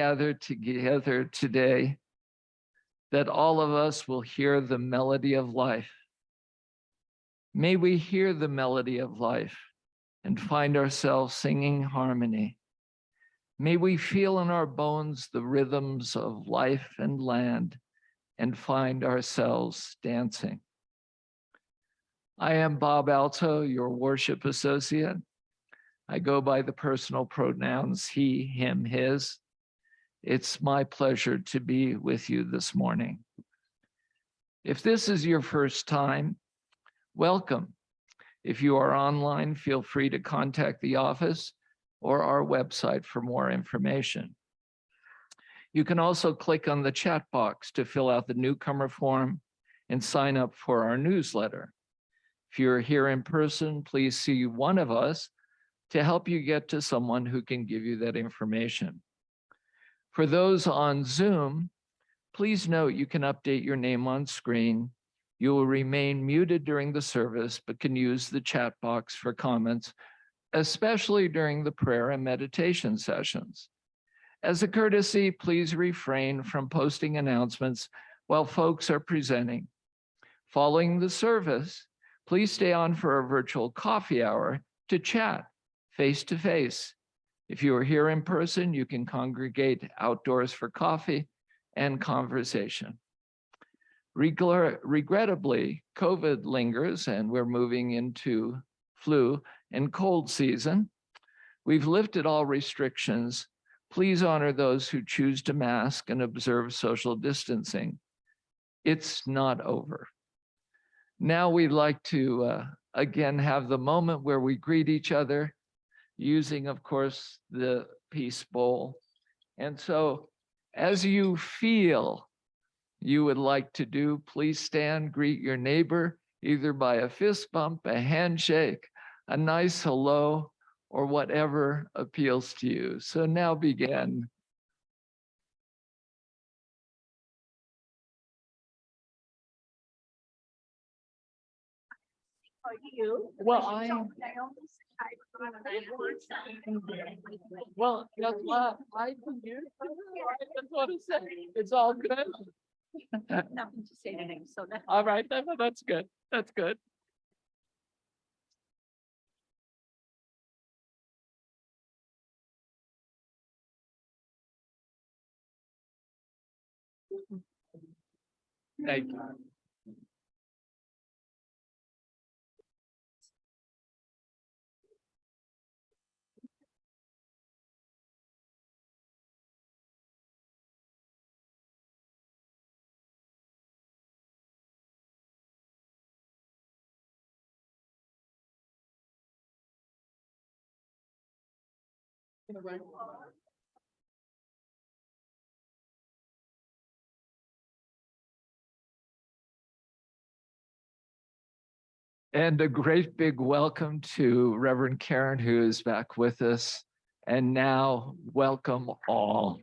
Gathered together today, that all of us will hear the melody of life. May we hear the melody of life and find ourselves singing harmony. May we feel in our bones the rhythms of life and land and find ourselves dancing. I am Bob Alto, your worship associate. I go by the personal pronouns he, him, his. It's my pleasure to be with you this morning. If this is your first time, welcome. If you are online, feel free to contact the office or our website for more information. You can also click on the chat box to fill out the newcomer form and sign up for our newsletter. If you're here in person, please see one of us to help you get to someone who can give you that information. For those on Zoom, please note you can update your name on screen. You will remain muted during the service, but can use the chat box for comments, especially during the prayer and meditation sessions. As a courtesy, please refrain from posting announcements while folks are presenting. Following the service, please stay on for a virtual coffee hour to chat face-to-face. If you are here in person, you can congregate outdoors for coffee and conversation. Regrettably, COVID lingers and we're moving into flu and cold season. We've lifted all restrictions. Please honor those who choose to mask and observe social distancing. It's not over. Now we'd like to again have the moment where we greet each other using, of course, the peace bowl. And so as you feel you would like to do, please stand, greet your neighbor, either by a fist bump, a handshake, a nice hello, or whatever appeals to you. So now begin. Are you? Well, I am. Well, guess what? I can use that's what it said. It's all good. Nothing to say today, so that's. All right, that's good. That's good. Thank you. And a great big welcome to Reverend Karen, who is back with us. And now, welcome all.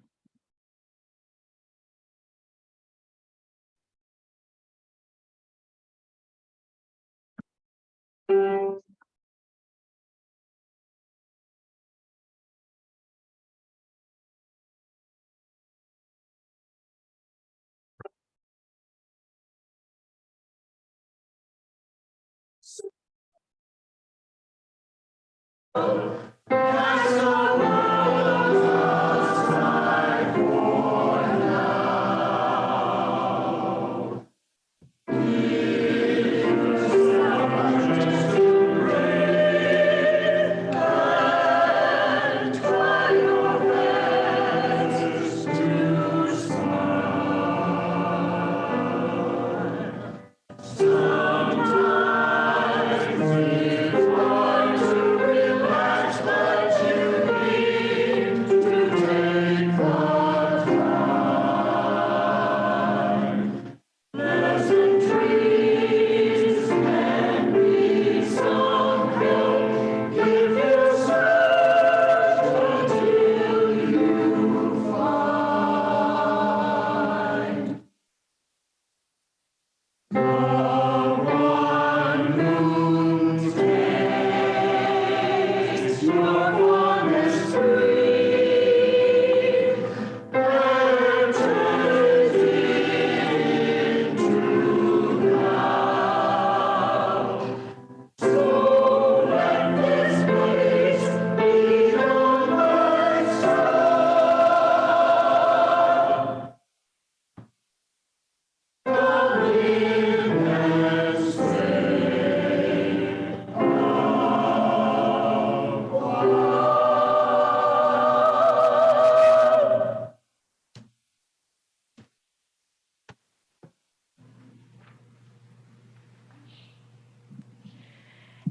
Sometimes it's hard to relax, but you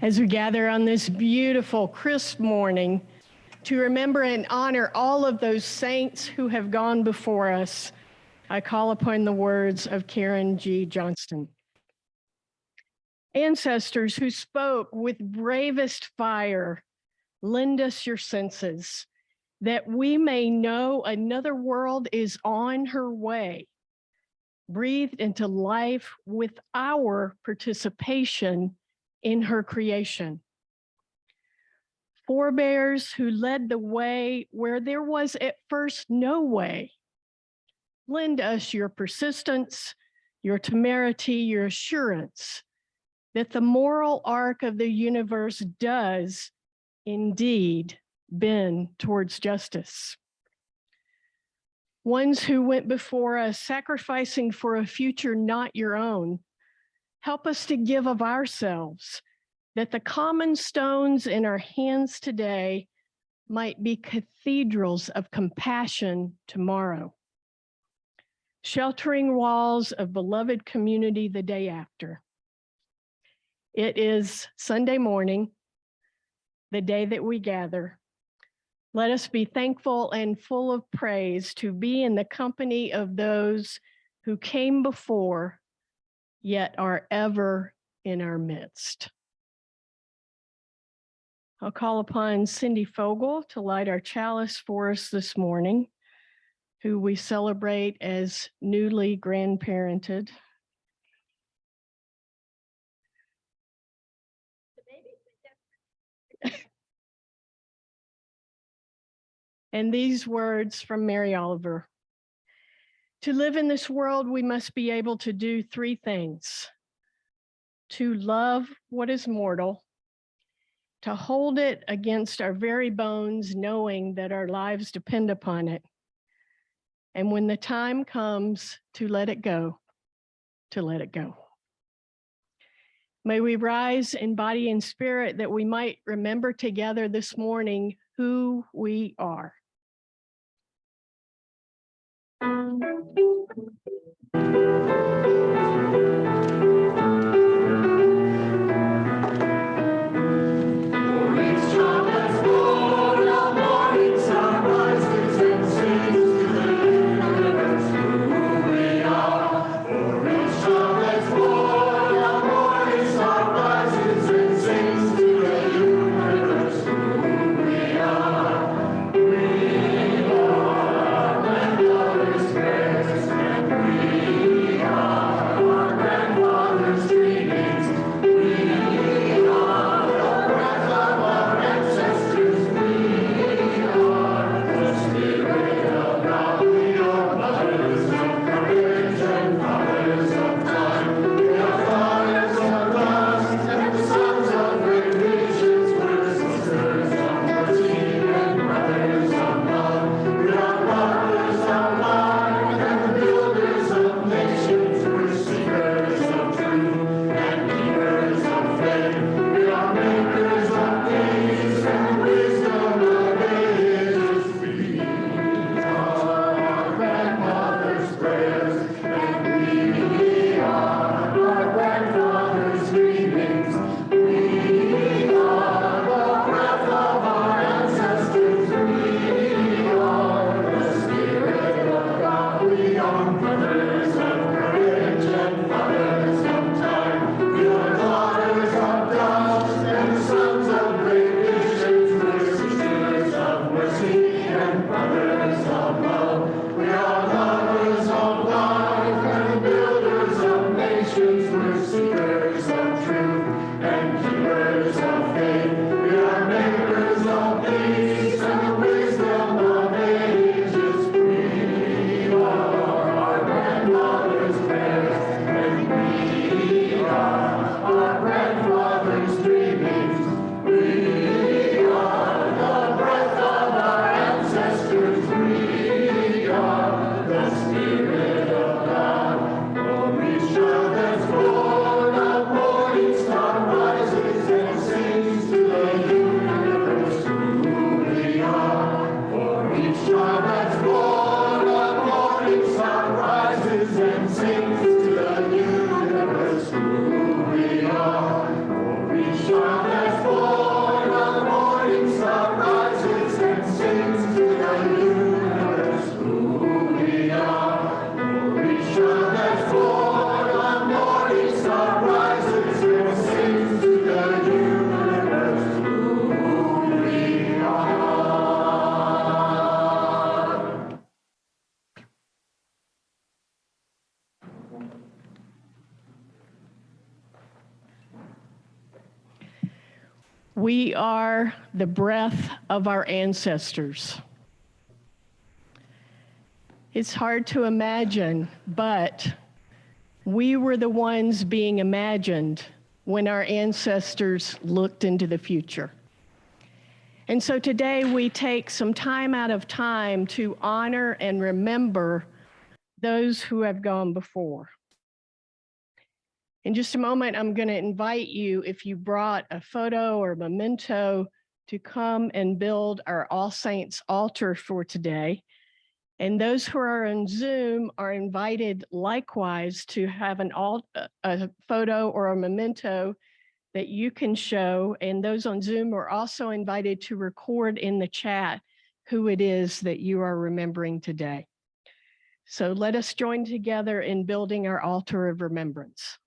As we gather on this beautiful, crisp morning to remember and honor all of those saints who have gone before us, I call upon the words of Karen G. Johnston. Ancestors who spoke with bravest fire, lend us your senses, that we may know another world is on her way, breathed into life with our participation in her creation. Forebears who led the way where there was at first no way, lend us your persistence, your temerity, your assurance that the moral arc of the universe does indeed bend towards justice. Ones who went before us, sacrificing for a future not your own, help us to give of ourselves, that the common stones in our hands today might be cathedrals of compassion tomorrow, sheltering walls of beloved community the day after. It is Sunday morning, the day that we gather. Let us be thankful and full of praise to be in the company of those who came before, yet are ever in our midst. I'll call upon Cindy Fogel to light our chalice for us this morning, who we celebrate as newly grandparented. And these words from Mary Oliver. To live in this world, we must be able to do three things: to love what is mortal, to hold it against our very bones, knowing that our lives depend upon it, and when the time comes to let it go, to let it go. May we rise in body and spirit that we might remember together this morning who we are. We We are the breath of our ancestors. It's hard to imagine, but we were the ones being imagined when our ancestors looked into the future. And so today we take some time out of time to honor and remember those who have gone before. In just a moment, I'm going to invite you, if you brought a photo or a memento, to come and build our All Saints altar for today. And those who are on Zoom are invited likewise to have a photo or a memento that you can show. And those on Zoom are also invited to record in the chat who it is that you are remembering today. So let us join together in building our altar of remembrance.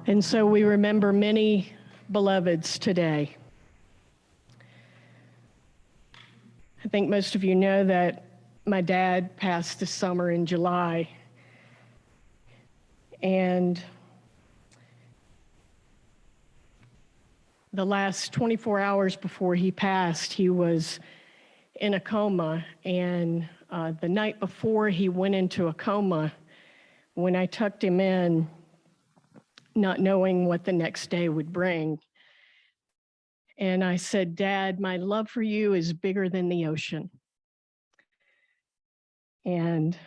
And so we remember many beloveds today. I think most of you know that my dad passed this summer in July. And the last 24 hours before he passed, he was in a coma. And the night before he went into a coma, when I tucked him in, not knowing what the next day would bring. And I said, "Dad, my love for you is bigger than the ocean." And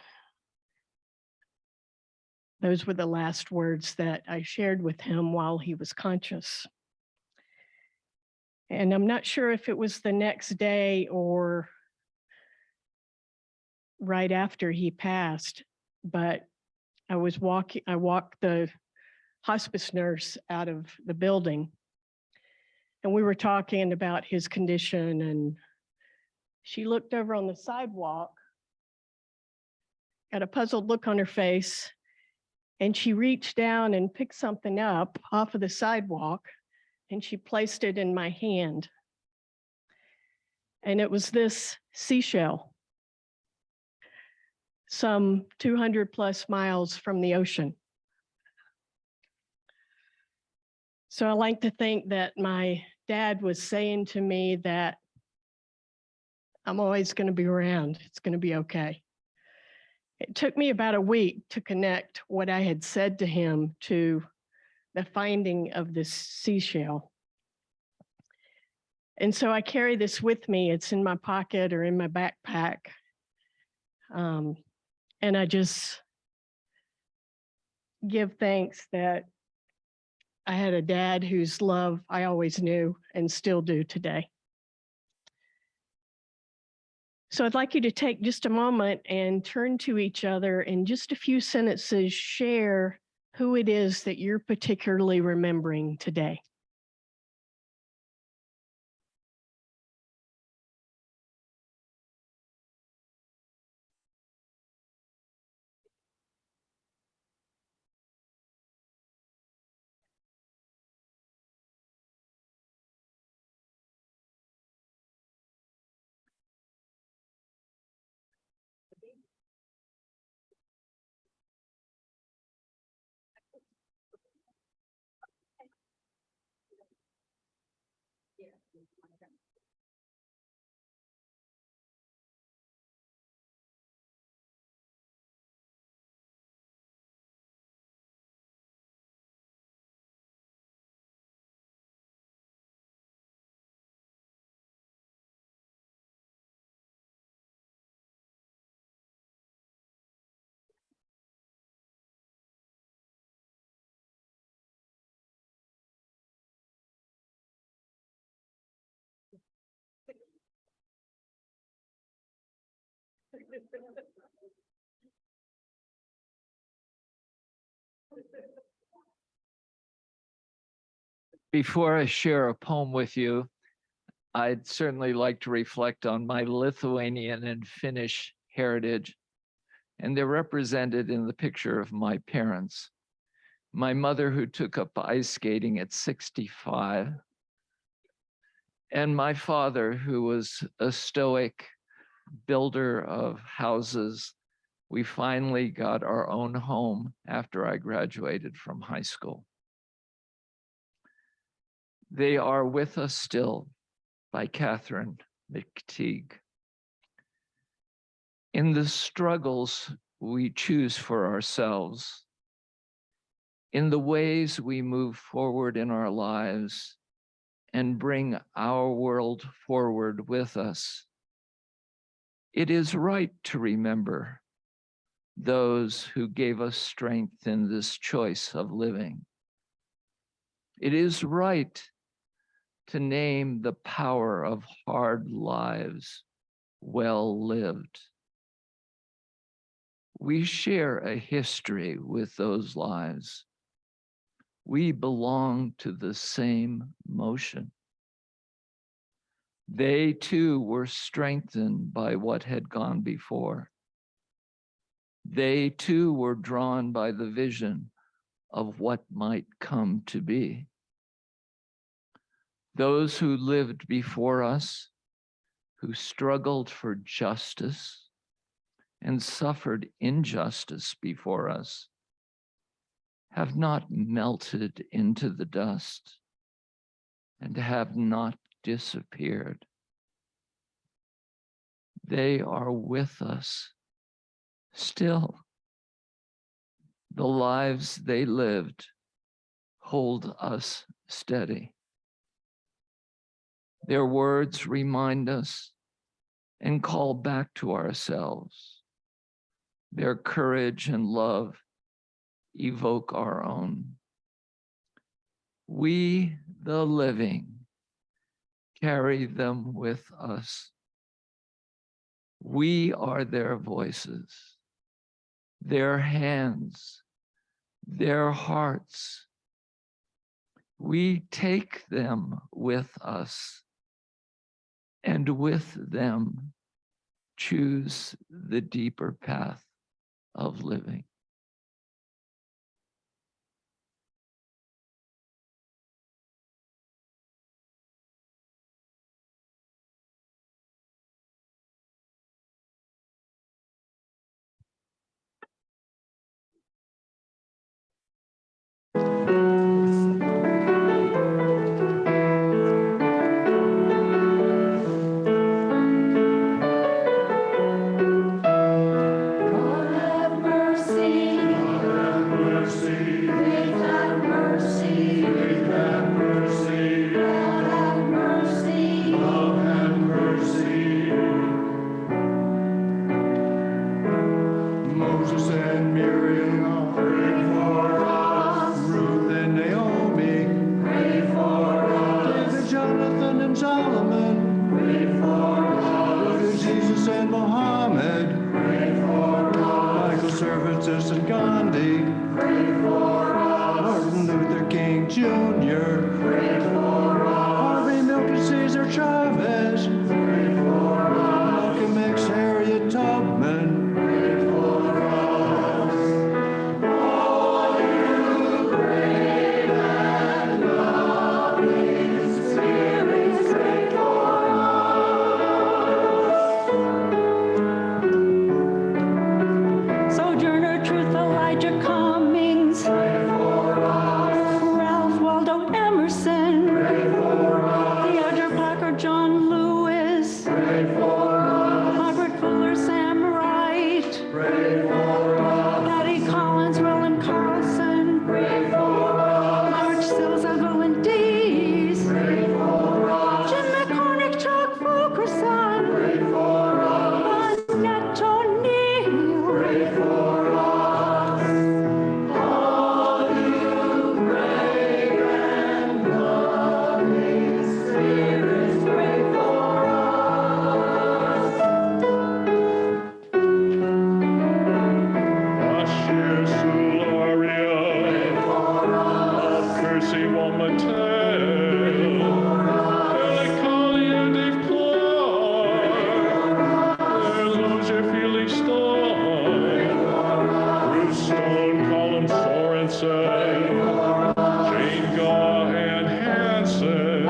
those were the last words that I shared with him while he was conscious. And I'm not sure if it was the next day or right after he passed, but I walked the hospice nurse out of the building, and we were talking about his condition, and she looked over on the sidewalk, got a puzzled look on her face, and she reached down and picked something up off of the sidewalk, and she placed it in my hand. And it was this seashell, some 200 plus miles from the ocean. So I like to think that my dad was saying to me that I'm always going to be around. It's going to be okay. It took me about a week to connect what I had said to him to the finding of this seashell. And so I carry this with me. It's in my pocket or in my backpack. And I just give thanks that I had a dad whose love I always knew and still do today. So I'd like you to take just a moment and turn to each other in just a few sentences, share who it is that you're particularly remembering today. Before I share a poem with you, I'd certainly like to reflect on my Lithuanian and Finnish heritage, and they're represented in the picture of my parents. My mother, who took up ice skating at 65, and my father, who was a stoic builder of houses. We finally got our own home after I graduated from high school. They Are With Us Still by Catherine McTeague. In the struggles we choose for ourselves, in the ways we move forward in our lives and bring our world forward with us, it is right to remember those who gave us strength in this choice of living. It is right to name the power of hard lives well lived. We share a history with those lives. We belong to the same motion. They too were strengthened by what had gone before. They too were drawn by the vision of what might come to be. Those who lived before us, who struggled for justice and suffered injustice before us, have not melted into the dust and have not disappeared. They are with us still. The lives they lived hold us steady. Their words remind us and call back to ourselves. Their courage and love evoke our own. We, the living, carry them with us. We are their voices, their hands, their hearts. We take them with us, and with them choose the deeper path of living. God have mercy sie wat meteen. En ik kan je niet klaar. Er lose je Philistine. Bruce Stone, Colin Sorensen. Jane Gahan Hansen.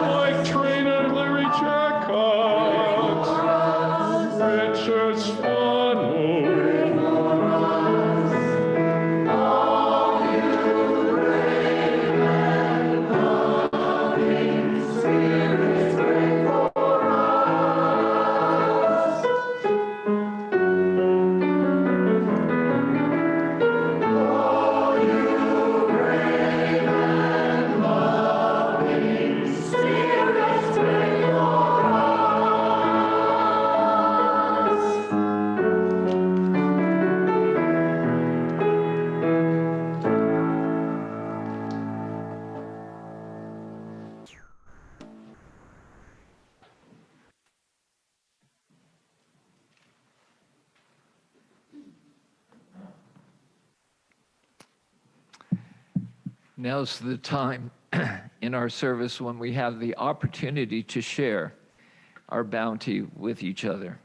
Mike Trainer, Larry Jacobs. Richard Swanwood. Now's the time in our service when we have the opportunity to share our bounty with each other.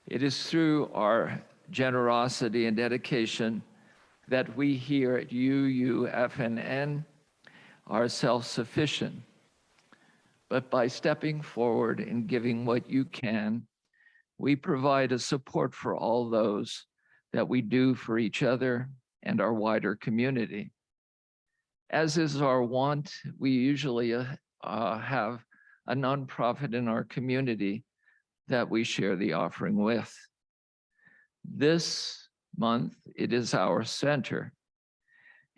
It is through our generosity and dedication that we here at UUFNN are self-sufficient. But by stepping forward and giving what you can, we provide a support for all those that we do for each other and our wider community. As is our wont, we usually have a nonprofit in our community that we share the offering with. This month, it is our center.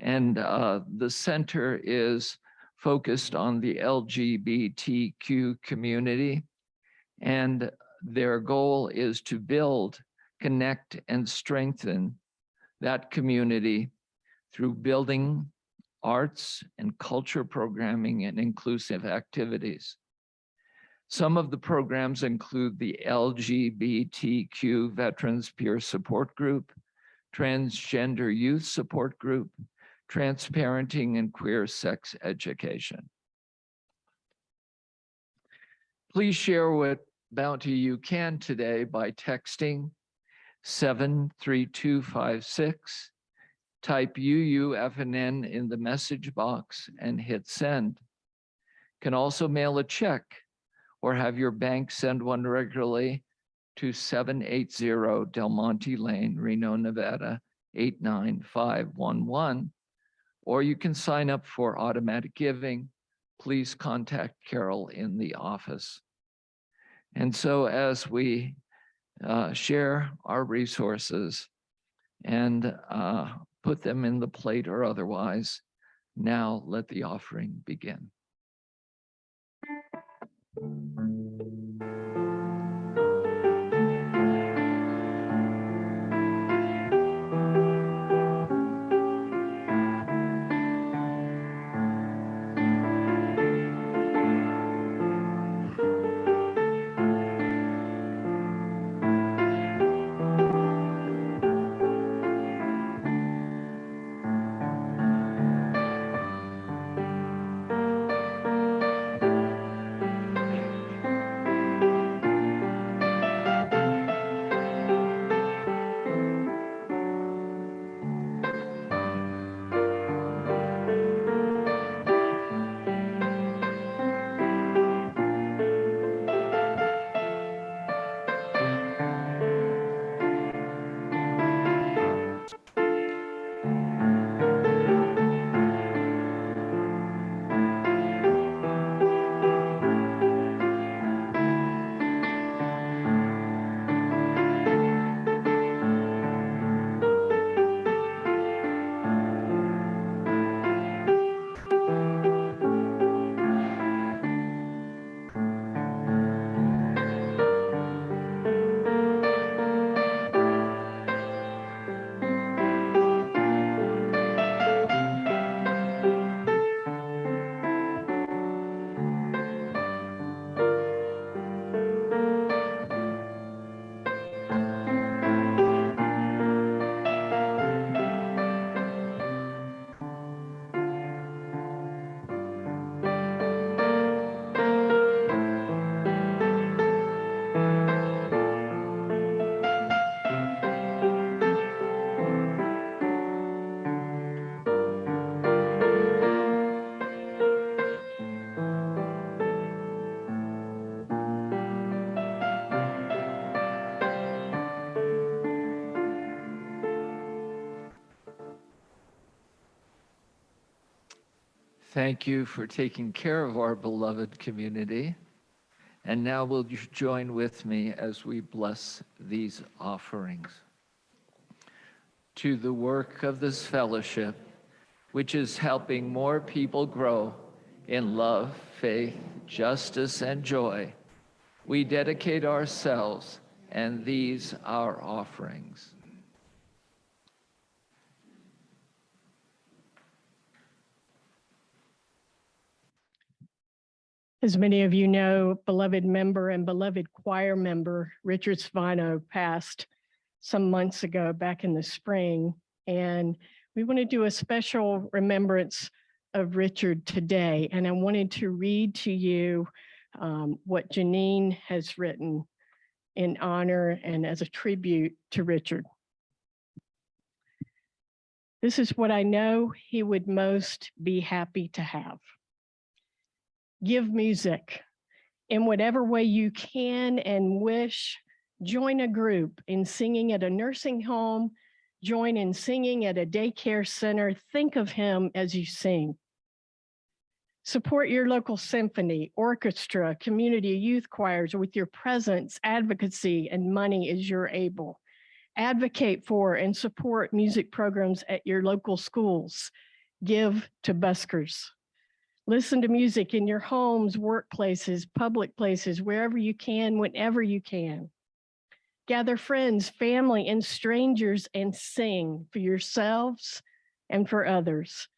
And the center is focused on the LGBTQ community. And their goal is to build, connect, and strengthen that community through building arts and culture programming and inclusive activities. Some of the programs include the LGBTQ Veterans Peer Support Group, Transgender Youth Support Group, Transparenting and Queer Sex Education. Please share what bounty you can today by texting 73256. Type UUFNN in the message box and hit send. Can also mail a check or have your bank send one regularly to 780 Del Monte Lane, Reno, Nevada, 89511. Or you can sign up for automatic giving. Please contact Carol in the office. And so as we share our resources and put them in the plate or otherwise, now let the offering begin. Thank you for taking care of our beloved community. And now will you join with me as we bless these offerings? To the work of this fellowship, which is helping more people grow in love, faith, justice, and joy, we dedicate ourselves and these our offerings. As many of you know, beloved member and beloved choir member Richard Svano passed some months ago back in the spring. And we want to do a special remembrance of Richard today. And I wanted to read to you what Janine has written in honor and as a tribute to Richard. This is what I know he would most be happy to have. Give music in whatever way you can and wish. Join a group in singing at a nursing home, join in singing at a daycare center. Think of him as you sing. Support your local symphony, orchestra, community youth choirs with your presence, advocacy, and money as you're able. Advocate for and support music programs at your local schools. Give to buskers. Listen to music in your homes, workplaces, public places, wherever you can, whenever you can. Gather friends, family, and strangers and sing for yourselves and for others.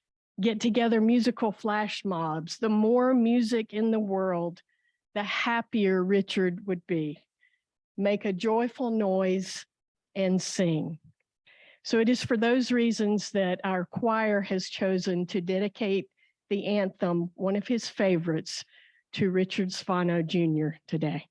Get together musical flash mobs. The more music in the world, the happier Richard would be. Make a joyful noise and sing. So it is for those reasons that our choir has chosen to dedicate the anthem, one of his favorites, to Richard Svano Jr. today.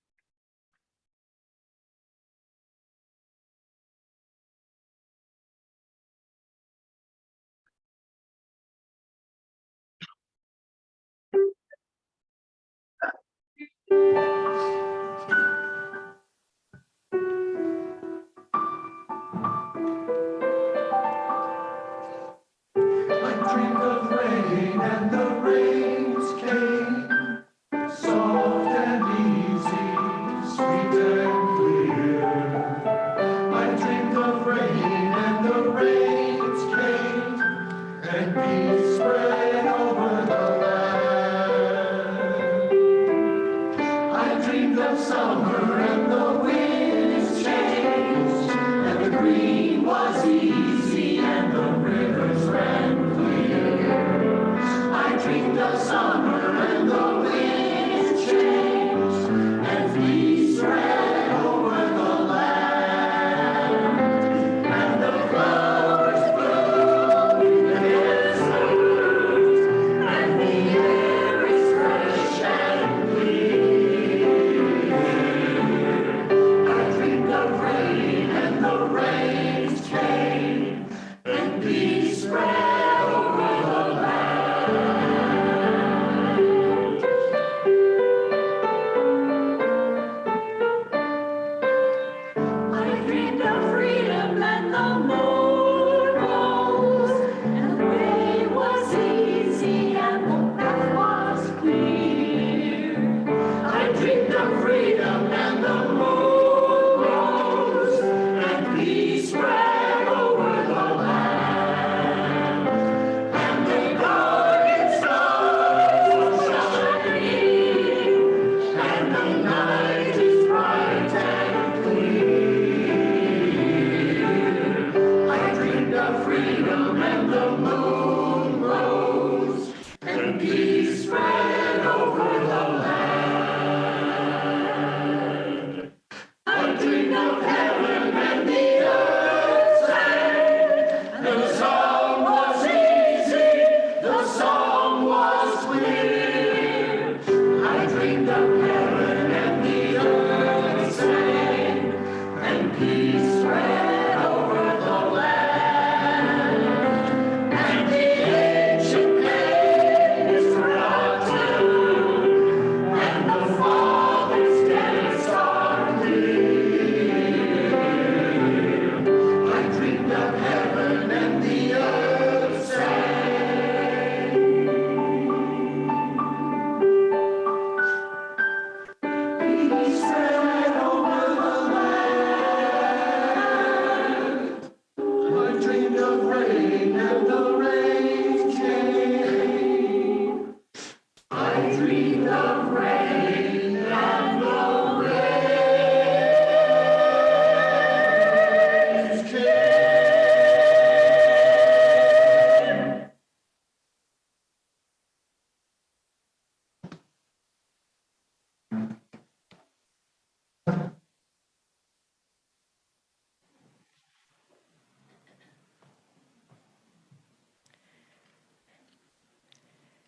And the flowers bloom in the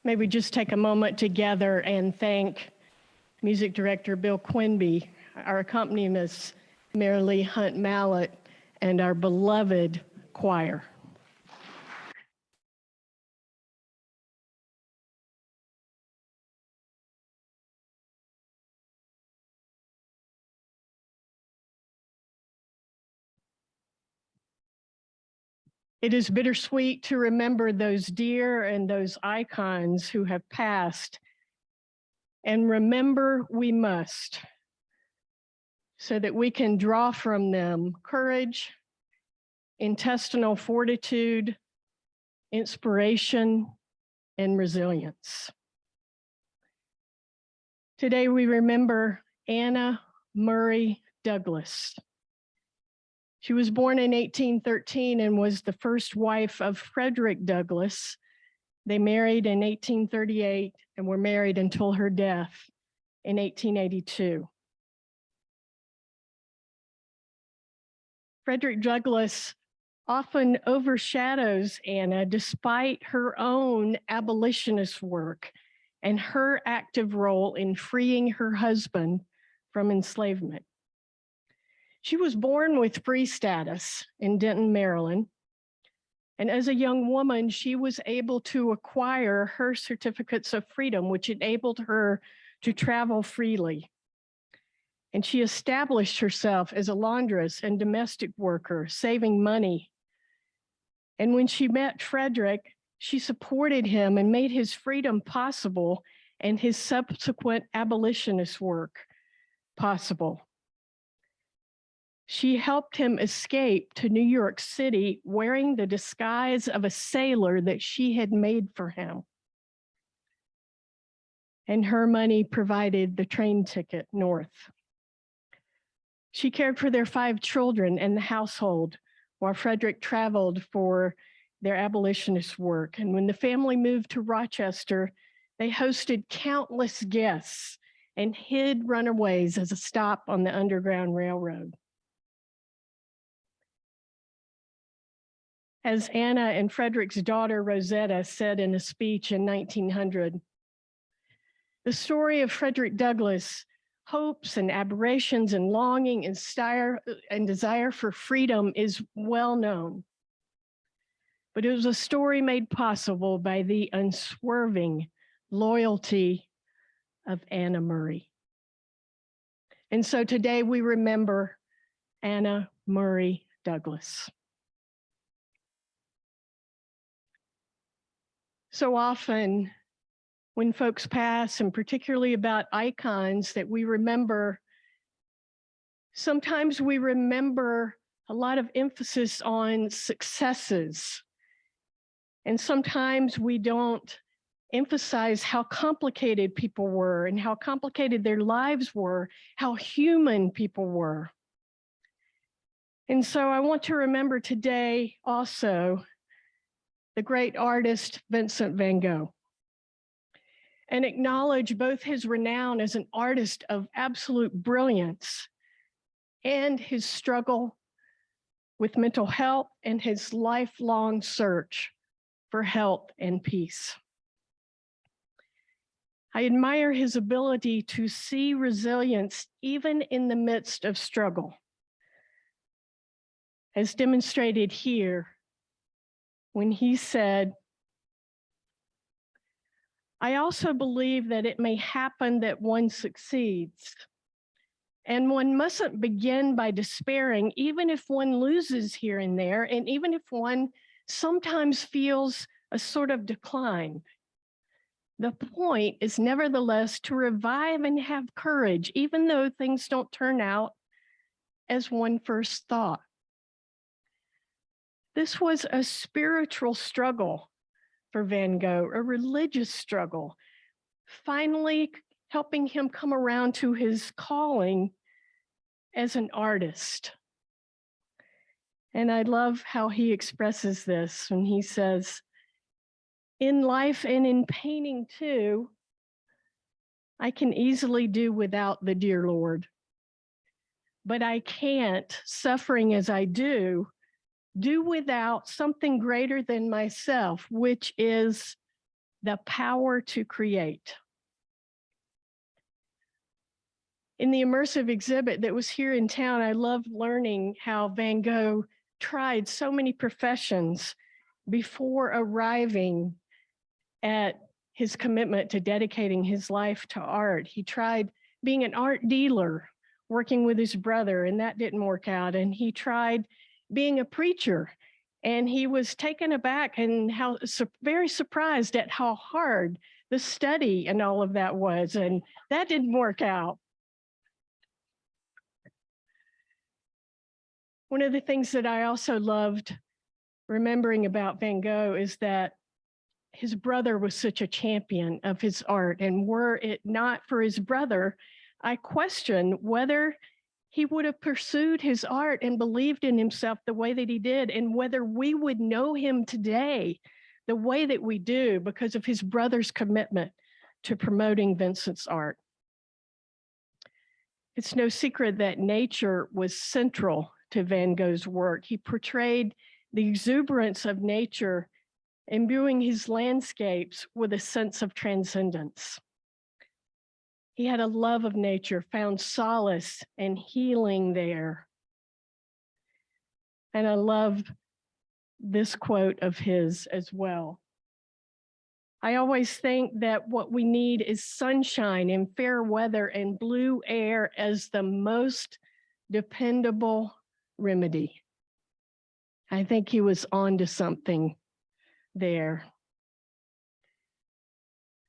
May we just take a moment together and thank Music Director Bill Quinby, our accompanist Marilee Hunt Mallett, and our beloved choir. It is bittersweet to remember those dear and those icons who have passed. And remember we must, so that we can draw from them courage, intestinal fortitude, inspiration, and resilience. Today we remember Anna Murray Douglas. She was born in 1813 and was the first wife of Frederick Douglass. They married in 1838 and were married until her death in 1882. Frederick Douglass often overshadows Anna despite her own abolitionist work and her active role in freeing her husband from enslavement. She was born with free status in Denton, Maryland. And as a young woman, she was able to acquire her certificates of freedom, which enabled her to travel freely. And she established herself as a laundress and domestic worker, saving money. And when she met Frederick, she supported him and made his freedom possible and his subsequent abolitionist work possible. She helped him escape to New York City wearing the disguise of a sailor that she had made for him. And her money provided the train ticket north. She cared for their 5 children and the household while Frederick traveled for their abolitionist work. And when the family moved to Rochester, they hosted countless guests and hid runaways as a stop on the Underground Railroad. As Anna and Frederick's daughter, Rosetta, said in a speech in 1900, the story of Frederick Douglass, hopes and aberrations and longing and desire for freedom is well known. But it was a story made possible by the unswerving loyalty of Anna Murray. And so today we remember Anna Murray Douglas. So often when folks pass, and particularly about icons that we remember, sometimes we remember a lot of emphasis on successes. And sometimes we don't emphasize how complicated people were and how complicated their lives were, how human people were. And so I want to remember today also the great artist Vincent van Gogh, and acknowledge both his renown as an artist of absolute brilliance and his struggle with mental health and his lifelong search for health and peace. I admire his ability to see resilience even in the midst of struggle, as demonstrated here when he said, I also believe that it may happen that one succeeds, and one mustn't begin by despairing, even if one loses here and there, and even if one sometimes feels a sort of decline. The point is nevertheless to revive and have courage, even though things don't turn out as one first thought. This was a spiritual struggle for Van Gogh, a religious struggle, finally helping him come around to his calling as an artist. And I love how he expresses this when he says, in life and in painting too, I can easily do without the dear Lord. But I can't, suffering as I do without something greater than myself, which is the power to create. In the immersive exhibit that was here in town, I loved learning how Van Gogh tried so many professions before arriving at his commitment to dedicating his life to art. He tried being an art dealer, working with his brother, and that didn't work out. And he tried being a preacher, and he was taken aback and very surprised at how hard the study and all of that was, and that didn't work out. One of the things that I also loved remembering about Van Gogh is that his brother was such a champion of his art. And were it not for his brother, I question whether he would have pursued his art and believed in himself the way that he did, and whether we would know him today the way that we do because of his brother's commitment to promoting Vincent's art. It's no secret that nature was central to Van Gogh's work. He portrayed the exuberance of nature, imbuing his landscapes with a sense of transcendence. He had a love of nature, found solace and healing there. And I love this quote of his as well. I always think that what we need is sunshine and fair weather and blue air as the most dependable remedy. I think he was onto something there.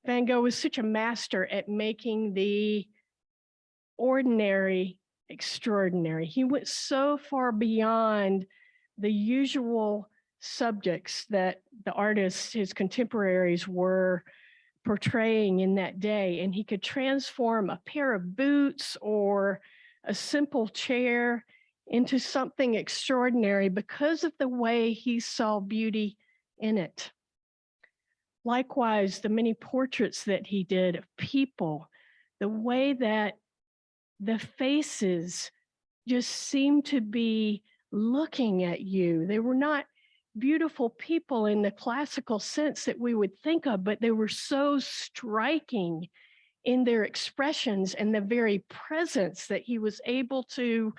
Van Gogh was such a master at making the ordinary extraordinary. He went so far beyond the usual subjects that the artists, his contemporaries, were portraying in that day. And he could transform a pair of boots or a simple chair into something extraordinary because of the way he saw beauty in it. Likewise, the many portraits that he did of people, the way that the faces just seemed to be looking at you. They were not beautiful people in the classical sense that we would think of, but they were so striking in their expressions and the very presence that he was able to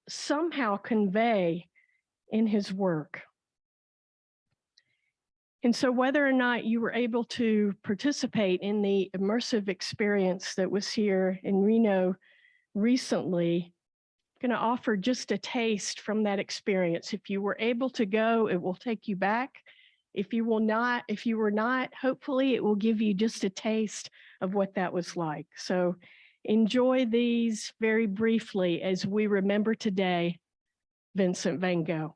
somehow convey in his work. And so whether or not you were able to participate in the immersive experience that was here in Reno recently, I'm going to offer just a taste from that experience. If you were able to go, it will take you back. If you were not, hopefully it will give you just a taste of what that was like. So enjoy these very briefly as we remember today Vincent van Gogh.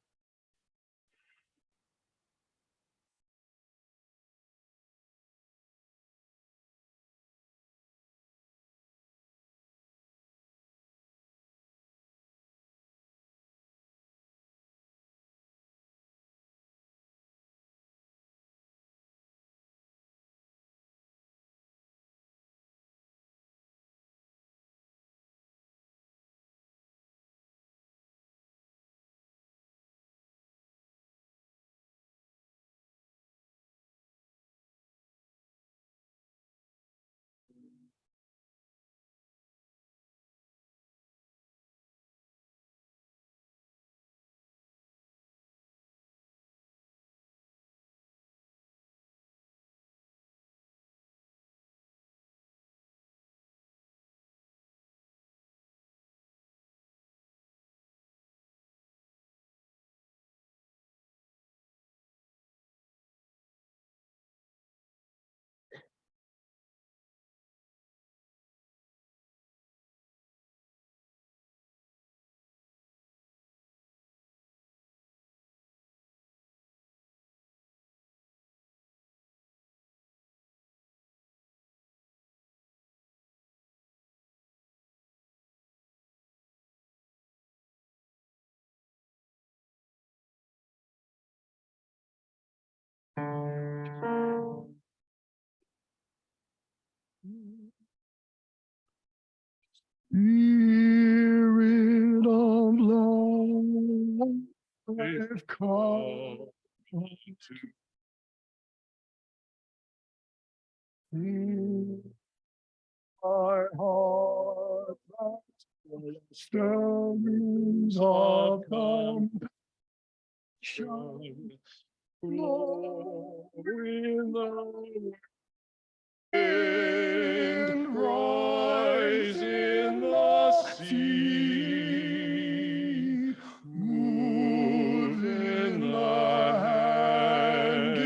Spirit of love, I've come To Our heart stones of compassion flow in the wind, rise in the sea, move in the hand,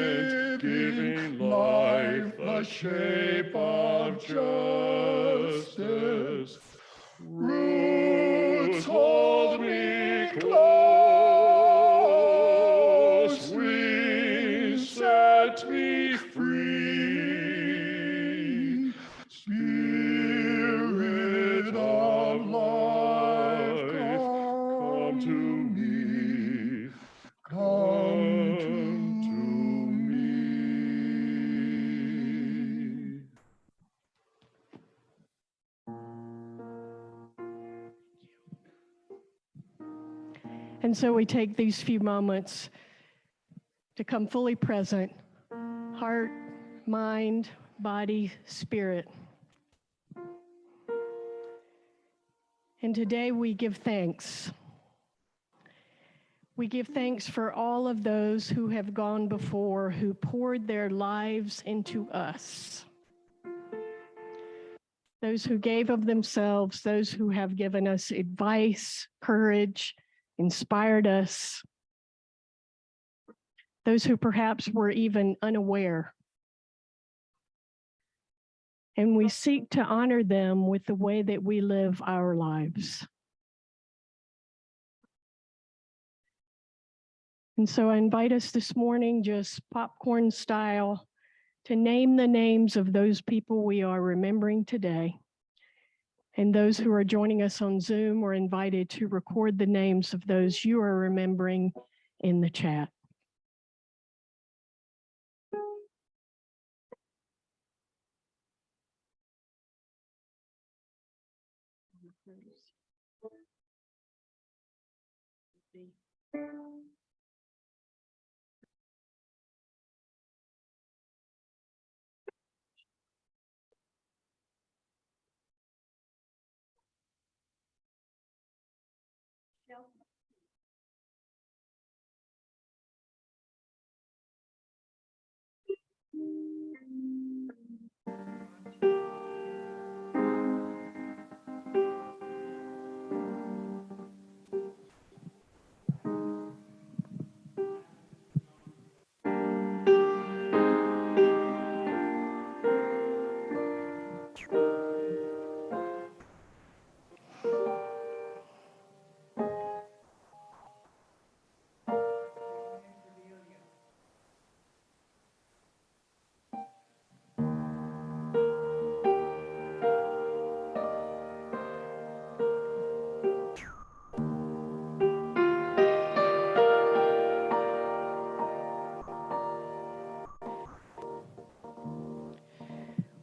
giving life the shape of justice. Roots hold me close, wings set me free. Spirit of life, come to me, come to me. And so we take these few moments to come fully present, heart, mind, body, spirit. And today we give thanks. We give thanks for all of those who have gone before, who poured their lives into us. Those who gave of themselves, those who have given us advice, courage, inspired us, those who perhaps were even unaware. And we seek to honor them with the way that we live our lives. And so I invite us this morning, just popcorn style, to name the names of those people we are remembering today. And those who are joining us on Zoom are invited to record the names of those you are remembering in the chat.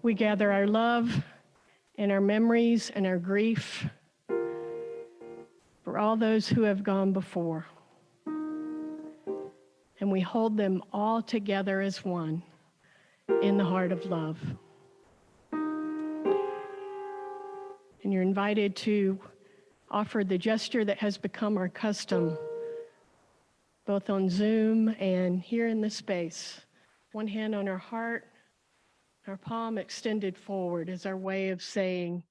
We gather our love and our memories and our grief for all those who have gone before. And we hold them all together as one in the heart of love. And you're invited to offer the gesture that has become our custom, both on Zoom and here in the space. One hand on our heart, our palm extended forward as our way of saying,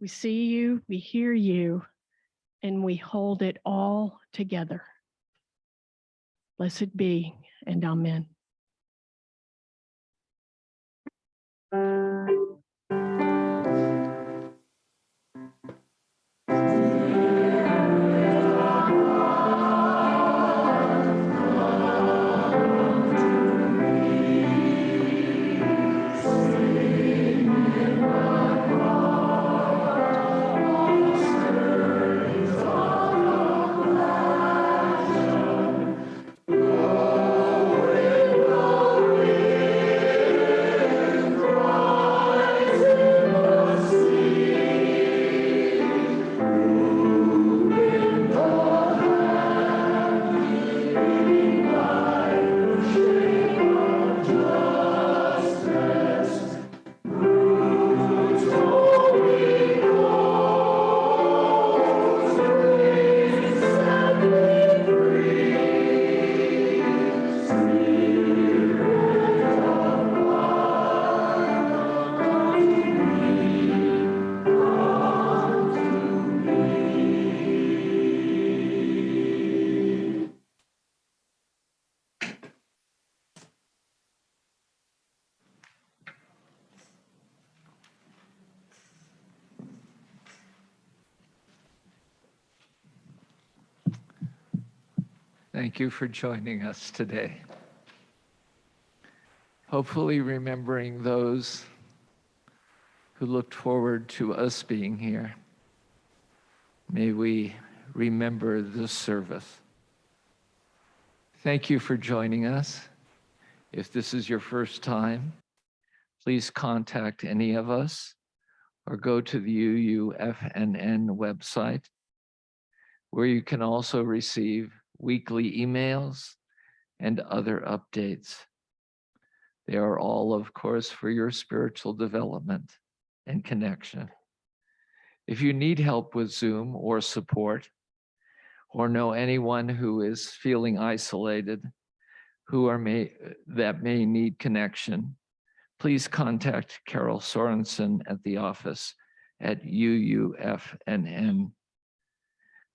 we see you, we hear you, and we hold it all together. Blessed be, and amen. Thank you for joining us today. Hopefully remembering those who looked forward to us being here. May we remember this service. Thank you for joining us. If this is your first time, please contact any of us or go to the UUFNN website, where you can also receive weekly emails and other updates. They are all, of course, for your spiritual development and connection. If you need help with Zoom or support, or know anyone who is feeling isolated, that may need connection, please contact Carol Sorensen at the office at UUFNN.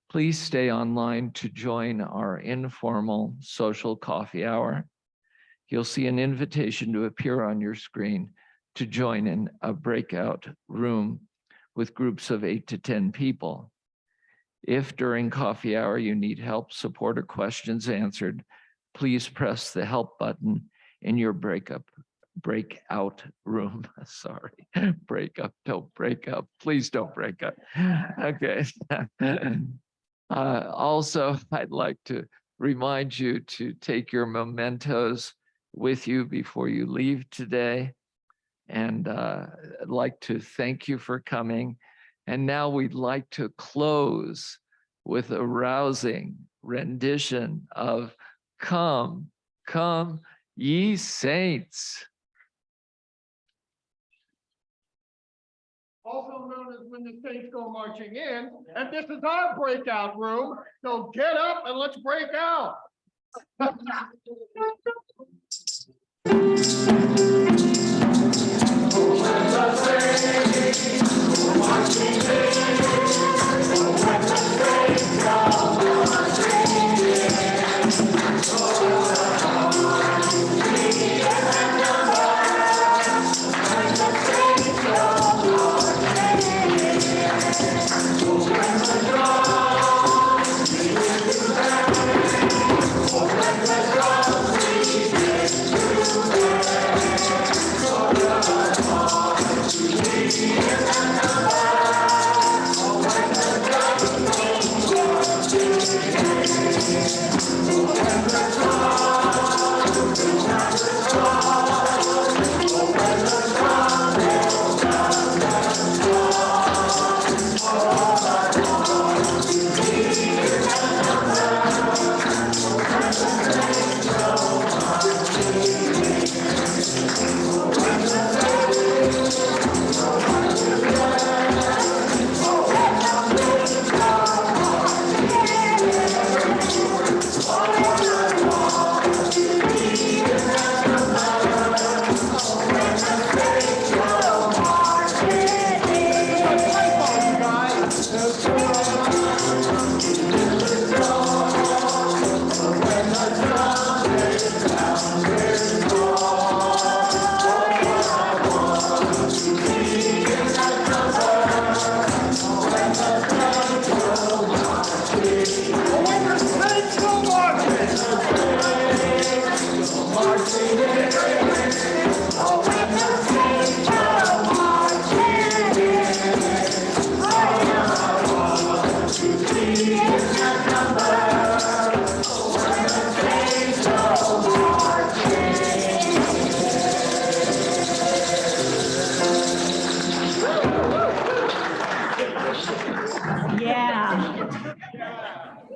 Please stay online to join our informal social coffee hour. You'll see an invitation to appear on your screen to join in a breakout room with groups of 8 to 10 people. If during coffee hour you need help, support, or questions answered, please press the help button in your breakout room. Sorry, don't break up. Please don't break up. Okay. Also, I'd like to remind you to take your mementos with you before you leave today. And I'd like to thank you for coming. And now we'd like to close with a rousing rendition of Come, Come, Ye Saints. Also known as When the Saints Go Marching In, and this is our breakout room, so get up and let's break out.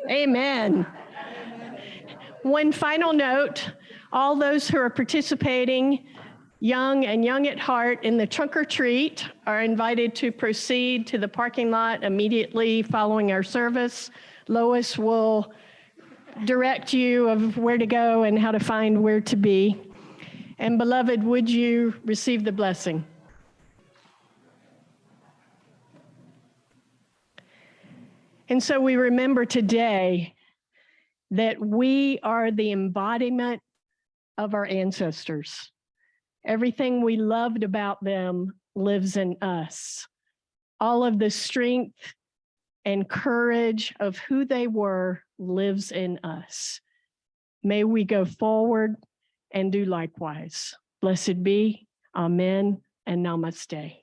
Amen. One final note, all those who are participating, young and young at heart, in the trunk or treat are invited to proceed to the parking lot immediately following our service. Lois will direct you of where to go and how to find where to be. And beloved, would you receive the blessing? And so we remember today that we are the embodiment of our ancestors. Everything we loved about them lives in us. All of the strength and courage of who they were lives in us. May we go forward and do likewise. Blessed be, amen, and namaste.